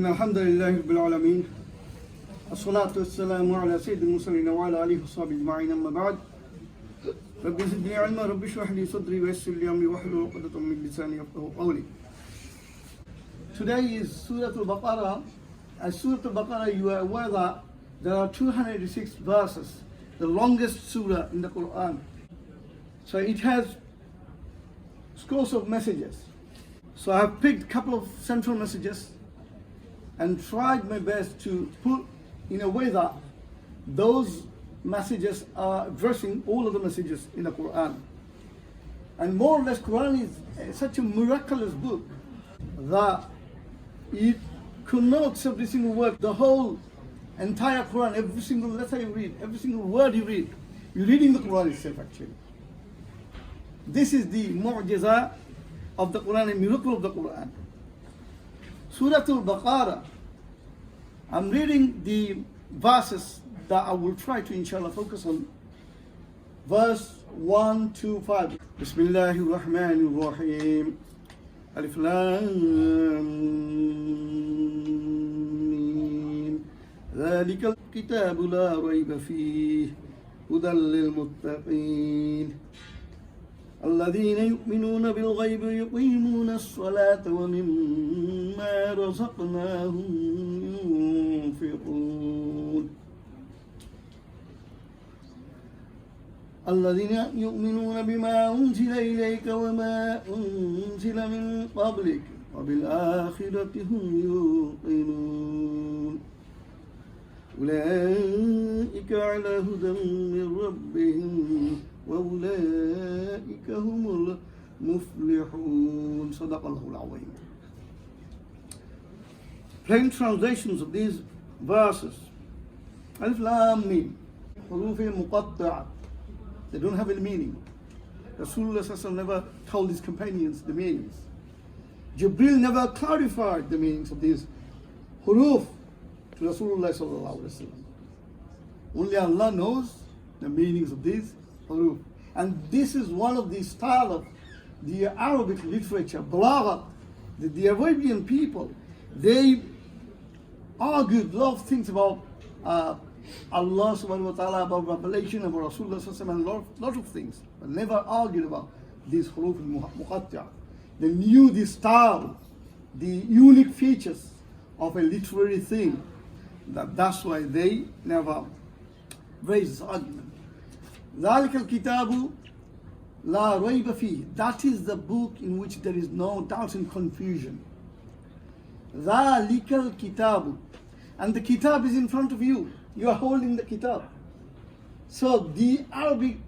إن الحمد لله رب العالمين الصلاة والسلام على سيد المرسلين وعلى آله وصحبه أجمعين أما بعد رب زدني علما رب اشرح لي صدري ويسر لي أمري واحلل عقدة من لساني يفقهوا قولي. Today is Suratul Baqarah. As Suratul Baqarah, you are aware that there are 286 verses, the longest surah in the Quran. So it has scores of messages. So I have picked a couple of central messages and tried my best to put in a way that those messages are addressing all of the messages in the Quran. And more or less, Quran is such a miraculous book that it connotes every single word. The whole entire Quran, every single letter you read, every single word you read, you're reading the Quran itself actually. This is the mu'jiza of the Quran, a miracle of the Quran. Suratul Baqarah. I'm reading the verses that I will try to inshallah focus on. Verse 1 to 5. Bismillahir Rahmanir Rahim. Alif Lam Mim. ذلك الكتاب لا ريب فيه هدى للمتقين الذين يؤمنون بالغيب يقيمون الصلاة ومما رزقناهم ينفقون الذين يؤمنون بما أنزل إليك وما أنزل من قبلك وبالآخرة هم يوقنون أولئك على هدى من ربهم وأولئك هم المفلحون صدق الله العظيم. Plain translations of these verses. Alif Lam Mim. Huruf muqatta'a. They don't have any meaning. Rasulullah sallallahu alaihi wasallam never told his companions the meanings. Jibril never clarified the meanings of these huruf to Rasulullah sallallahu alaihi wasallam. Only Allah knows the meanings of these huruf. And this is one of the style of the Arabic literature, Baqarah. The Arabian people, they argued a lot of things about Allah subhanahu wa ta'ala, about revelation, about Rasulullah sallallahu alaihi wasallam, and a lot of things, but never argued about these huruf muqatta'a. They knew the style, the unique features of a literary thing. That's why they never raised this argument. ذَلِكَ الْكِتَابُ لَا رَيْبَ فِيهِ. That is the book in which there is no doubt and confusion. ذَلِكَ الْكِتَابُ. And the kitab is in front of you. You are holding the kitab. So the Arabic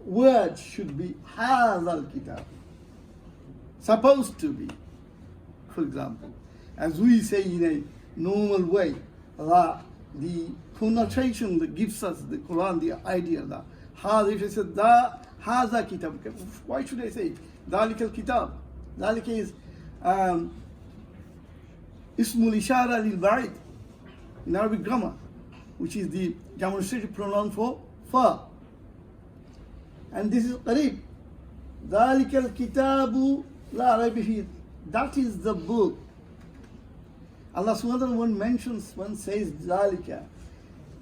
word should be هَذَا الْكِتَابُ. Supposed to be. For example, as we say in a normal way, that the connotation that gives us the Quran, the idea that if I said هذا kitab, why should I say ذلك الكتاب? ذلك is اسم الإشارة للبعيد in Arabic grammar, which is the demonstrative pronoun for far. And this is قريب. ذلك الكتاب لا ريب فيه. That is the book. Allah subhanahu wa ta'ala one says ذلك.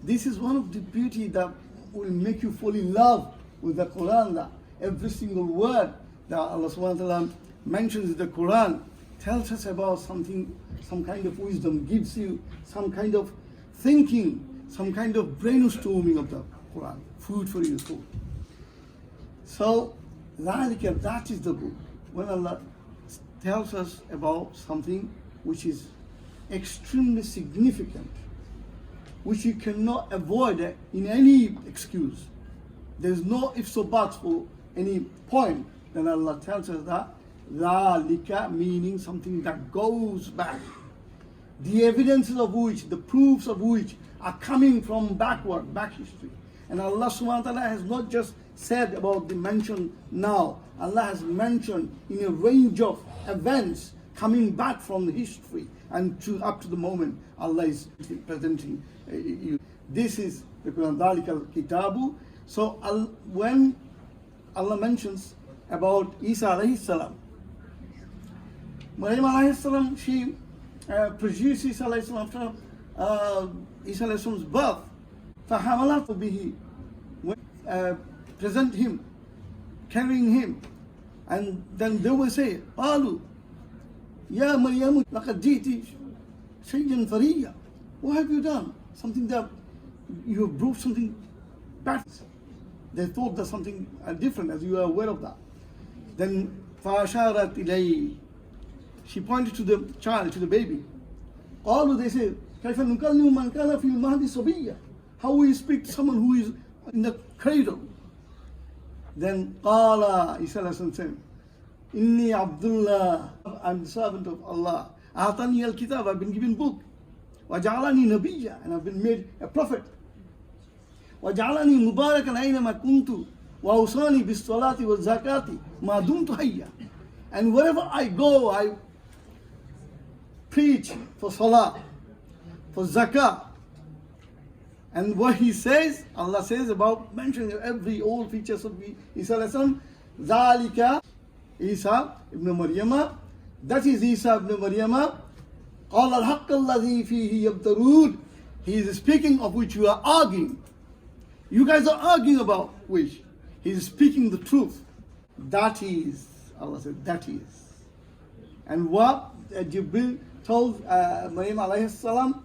This is one of the beauty that will make you fall in love with the Quran, that every single word that Allah subhanahu wa ta'ala mentions in the Quran tells us about something, some kind of wisdom, gives you some kind of thinking, some kind of brainstorming of the Quran, food for your soul. So, that is the book. When Allah tells us about something which is extremely significant, which you cannot avoid in any excuse. There's no ifs or buts for any point. Then Allah tells us that ذَلِكَ meaning something that goes back. The evidences of which, the proofs of which are coming from back history. And Allah subhanahu wa ta'ala has not just said about the mention now. Allah has mentioned in a range of events coming back from the history and up to the moment Allah is presenting you. This is the Quran, ذَلِكَ الْكِتَابُ. So when Allah mentions about Isa alayhi salam, Maryam alayhi salam, she produced Isa alayhi salam after Isa alayhi salam's birth. فَحَمَلَتْ بِهِ, present him, carrying him. And then they will say, قالوا يا مريم لقد جئت شيئا فريا. What have you done? Something that you have brought something bad. They thought that something different, as you are aware of that. Then فَأَشَارَتْ إِلَيْهِ, she pointed to the child, to the baby. قالوا, they say, كيف نكلم من كان في المهد صبيا. How will you speak to someone who is in the cradle? Then قال, Isa said, إني عبد الله, I'm the servant of Allah. أعطاني الكتاب, I've been given book. وجعلني نبيا, and I've been made a prophet. وجعلني مباركا أينما كنت وأوصاني بالصلاة والزكاة ما دمت حيا. And wherever I go, I preach for salah, for zakah. And what he says, Allah says about mentioning all features of Isa alayhi salam, ذَلِكَ Isa ibn Maryama, that is Isa ibn Maryama, قَالَ الْحَقَّ الَّذِي فِيهِ يَبْتَرُونَ. He is speaking of which you are arguing. You guys are arguing about which. He is speaking the truth. That is, Allah said, that is. And what Jibril told Maryam alayhi salam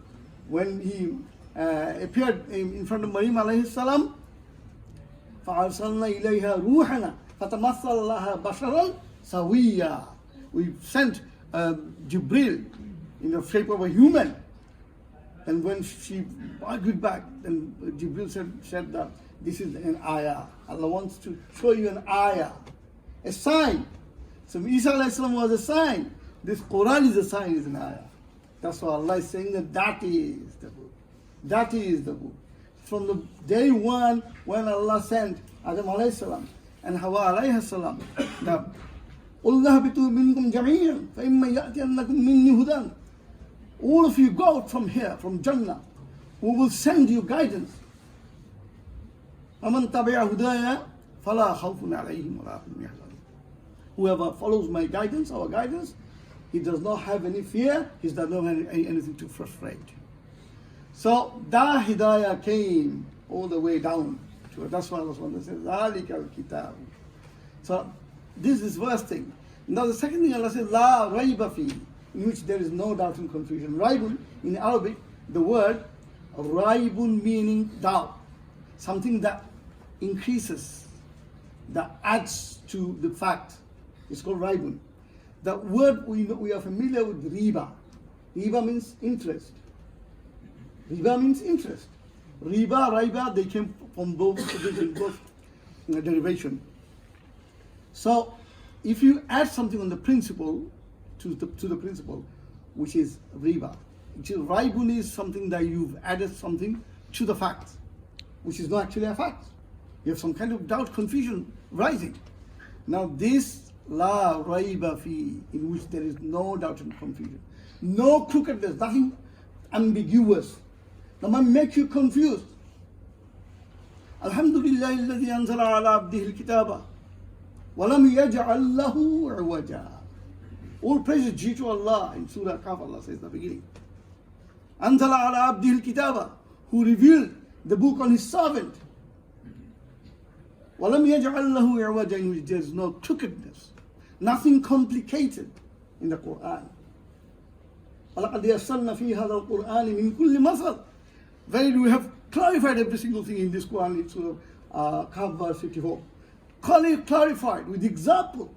when he appeared in front of Maryam alayhi salam, فَأَرْسَلْنَا إِلَيْهَا رُوحَنَا فَتَمَثَّلَ لَهَا بَشَرًا سَوِيًّا. We sent Jibril in the shape of a human. And when she argued back, then Jibril said that this is an ayah. Allah wants to show you an ayah, a sign. So Isa alayhi salam was a sign. This Quran is a sign, is an ayah. That's why Allah is saying that is the book. That is the book. From the day one when Allah sent Adam alayhi salam and Hawa alayhi salam, that Allah bitu minkum jami'an fa imma ya'tiyannakum minni hudan. All of you go out from here, from Jannah. We will send you guidance. وَمَنْ تَبِعَ هُدَايَ فَلَا خَوْفٌ عَلَيْهِمْ وَلَا هُمْ يَحْزَنُونَ. Whoever follows my guidance, our guidance, he does not have any fear, he does not have anything to frustrate. So that hidayah came all the way down to it. That's why Allah says, ذَلِكَ الْكِتَابُ. So this is first thing. Now the second thing Allah says, لَا رَيْبَ فِيهِ, in which there is no doubt and confusion. Raibun, in Arabic, the word raibun meaning doubt. Something that increases, that adds to the fact. It's called raibun. The word we are familiar with, riba. Riba means interest. Riba means interest. Riba, raiba, they came from both derivation. So, if you add something on the principle, to the principle, which is riba, which is raibun, is something that you've added something to the fact, which is not actually a fact. You have some kind of doubt, confusion rising. Now this la raiba fi, in which there is no doubt and confusion, no crookedness, nothing ambiguous that might make you confused. Alhamdulillah alladhi anzala ala abdihi al-kitaba wa lam yaj'al lahu 'iwaja. All praise is due to Allah. In Surah Kaf, Allah says in the beginning, Anzala ala abdihi al-kitaba, who revealed the book on his servant. وَلَمْ يَجْعَلْ لَهُ عِوَجًا, in which there is no crookedness, nothing complicated in the Quran. وَلَقَدْ يَسَّرْنَا فِي هَذَا الْقُرْآنِ مِنْ كُلِّ مَثَلٍ. Verily we have clarified every single thing in this Quran, in Surah Kaf verse 54. Clarified with example.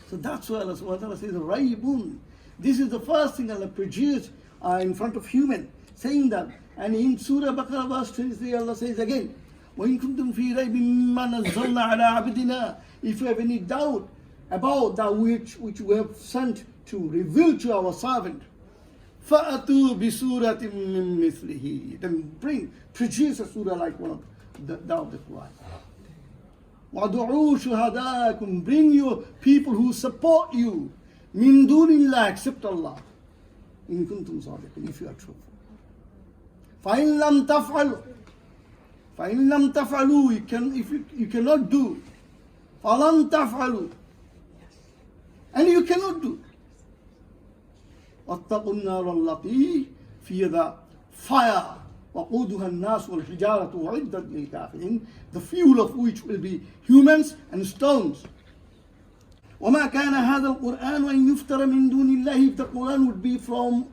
So that's why Allah subhanahu wa ta'ala says, Raibun. This is the first thing Allah produced in front of human, saying that. And in Surah Baqarah verse 23, Allah says again, وَإِن كُنْتُمْ فِي رَيْبٍ مِّمَّا نَزَّلْنَا عَلَىٰ عَبْدِنَا. If you have any doubt about that which we have sent to reveal to our servant, فَأَتُوا بِسُورَةٍ مِّن مِثْلِهِ. Then produce a surah like one of the Quran. وَدُعُوا شُهَدَاءَكُمْ. Bring your people who support you. مِن دُونِ اللَّهِ, except Allah. إِن كُنْتُمْ صَادِقِينَ, if you are truthful. فَإِن لَمْ تَفْعَلُوا. فَإِن لَمْ تَفْعَلُوا, if you cannot do. فَلَنْ تَفْعَلُوا, and you cannot do. وَاتَّقُوا النَّارَ الَّتِي fear the fire وَقُودُهَا النَّاسُ وَالْحِجَارَةُ وَعِدَّتْ لِلْكَافِرِينَ, the fuel of which will be humans and stones. وَمَا كَانَ هَذَا الْقُرْآنُ أَنْ يُفْتَرَ مِنْ دُونِ اللَّهِ, if the Quran would be from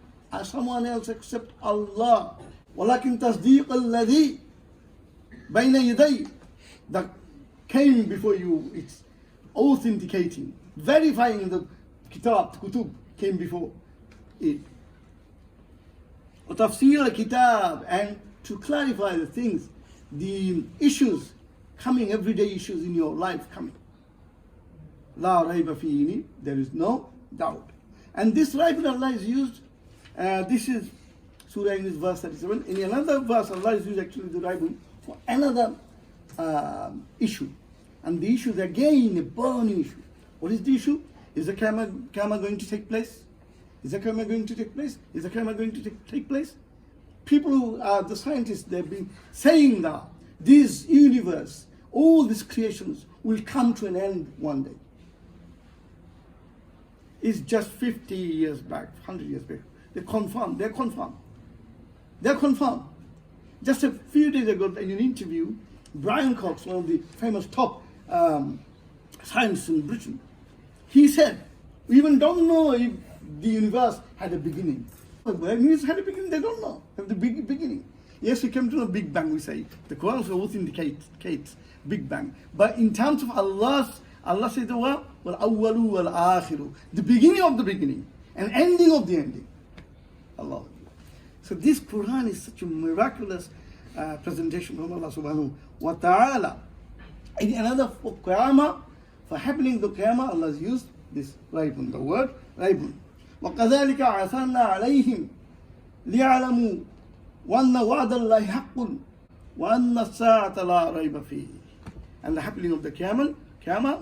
someone else except Allah. وَلَكِنْ تَصْدِيقَ الَّذِي بَيْنَ يَدَيْهِ, that came before you, it's authenticating, verifying the kutub came before it. وَتَفْسِيرَ الْكِتَابِ, and to clarify the things, the issues coming, everyday issues in your life coming. لَا رَيْبَ فِيهِ, there is no doubt. And this raib Allah is used, this is Surah in this verse 37. In another verse, Allah is used actually the raib for another issue. And the issue is again a burning issue. What is the issue? Is the Qiyamah going to take place? Is the Qiyamah going to take place? Is the Qiyamah going to take place? People who are the scientists, they've been saying that this universe, all these creations will come to an end one day. It's just 50 years back, 100 years back. They're confirmed. Just a few days ago in an interview, Brian Cox, one of the famous top scientists in Britain, he said, we even don't know if the universe had a beginning. When the universe had a beginning, they don't know. Have the beginning. Yes, we came to a Big Bang, we say. The Quran also indicates Big Bang. But in terms of Allah says the word, وَالْأَوَّلُ وَالْآخِرُ, the beginning of the beginning and ending of the ending. Allah. So this Quran is such a miraculous presentation from Allah subhanahu wa ta'ala. In another for Qiyamah, for happening the Qiyamah, Allah has used this raibun, the word raibun. وَكَذَلِكَ عَثَرْنَا عَلَيْهِمْ لِيَعْلَمُوا وَأَنَّ وَعْدَ اللَّهِ حَقٌّ وَأَنَّ السَّاعَةَ لَا رَيْبَ فِيهِ. And the happening of the Qiyamah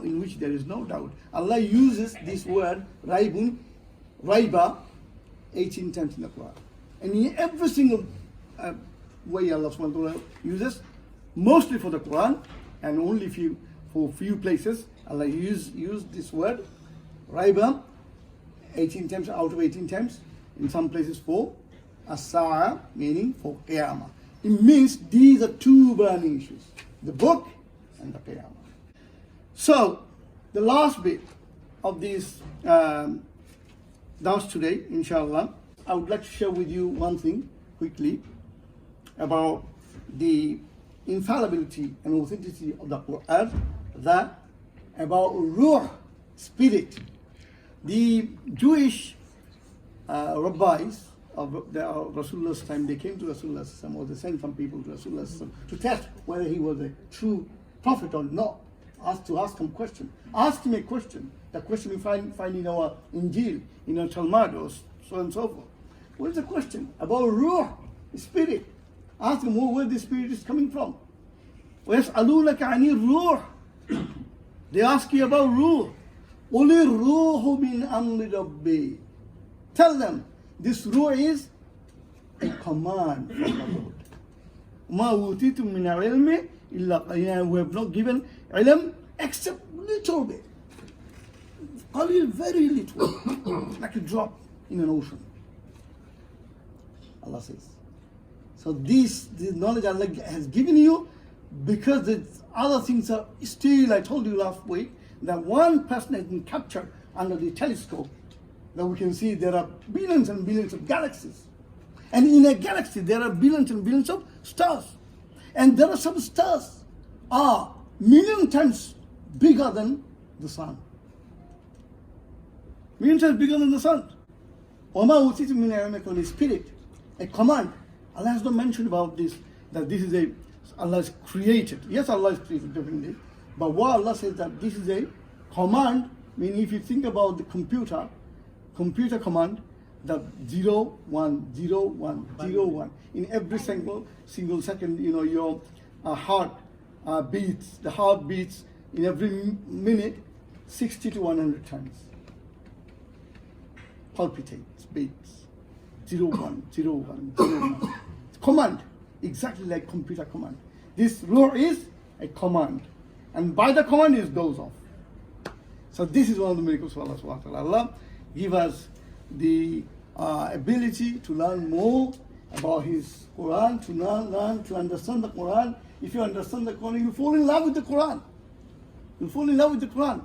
in which there is no doubt. Allah uses this word raibun, raiba, 18 times in the Quran. And in every single way Allah subhanahu wa ta'ala uses, mostly for the Quran and only for few places, Allah used this word raiba 18 times out of 18 times, in some places for as-sa'a, meaning for Qiyamah. It means these are two burning issues, the book and the Qiyamah. So, the last bit of this dars today, inshallah, I would like to share with you one thing quickly about the infallibility and authenticity of the Quran, that about ruh, spirit. The Jewish rabbis of Rasulullah's time, they came to Rasulullah's time, or they sent some people to Rasulullah's time to test whether he was a true prophet or not. Ask him a question. Ask him a question. The question we find in our Injil, in our Talmud, or so and so forth. What is the question? About ruh, spirit. Ask him where the spirit is coming from. وَيَسْأَلُونَكَ عَنِ الرُّوحِ, they ask you about ruh. قُلِ الرُّوحُ مِنْ أَمْرِ رَبِّي, tell them, this ruh is a command from the Lord. مَا أُوتِيتُم مِّنَ الْعِلْمِ إِلَّا قَلِيلًا, we have not given ilm except little bit. Qalil, very little, like a drop in an ocean. Allah says. So this knowledge Allah has given you, because the other things are still, I told you last week, that one person has been captured under the telescope, that we can see there are billions and billions of galaxies. And in a galaxy, there are billions and billions of stars. And there are some stars are million times bigger than the sun. Million times bigger than the sun. وَمَا أُوتِيتُم مِّنَ الْعِلْمِ إِلَّا spirit, a command. Allah has not mentioned about this, that this is Allah is created. Yes, Allah is created, definitely. But what Allah says that this is a command, meaning if you think about the computer command, the 0, 1, 0, 1, 0, 1. In every single second, your heart beats. The heart beats in every minute 60 to 100 times. Palpitates, beats. 0, 1, 0, 1, 0, 1. Command, exactly like computer command. This ruh is a command. And by the command it goes off. So this is one of the miracles of Allah subhanahu wa ta'ala. Allah give us the ability to learn more about his Quran, to learn to understand the Quran. If you understand the Quran, you fall in love with the Quran. You fall in love with the Quran.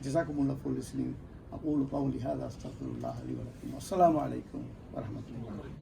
Jazakumullah for listening. أقول قولي هذا أستغفر الله لي ولكم. والسلام عليكم ورحمة الله.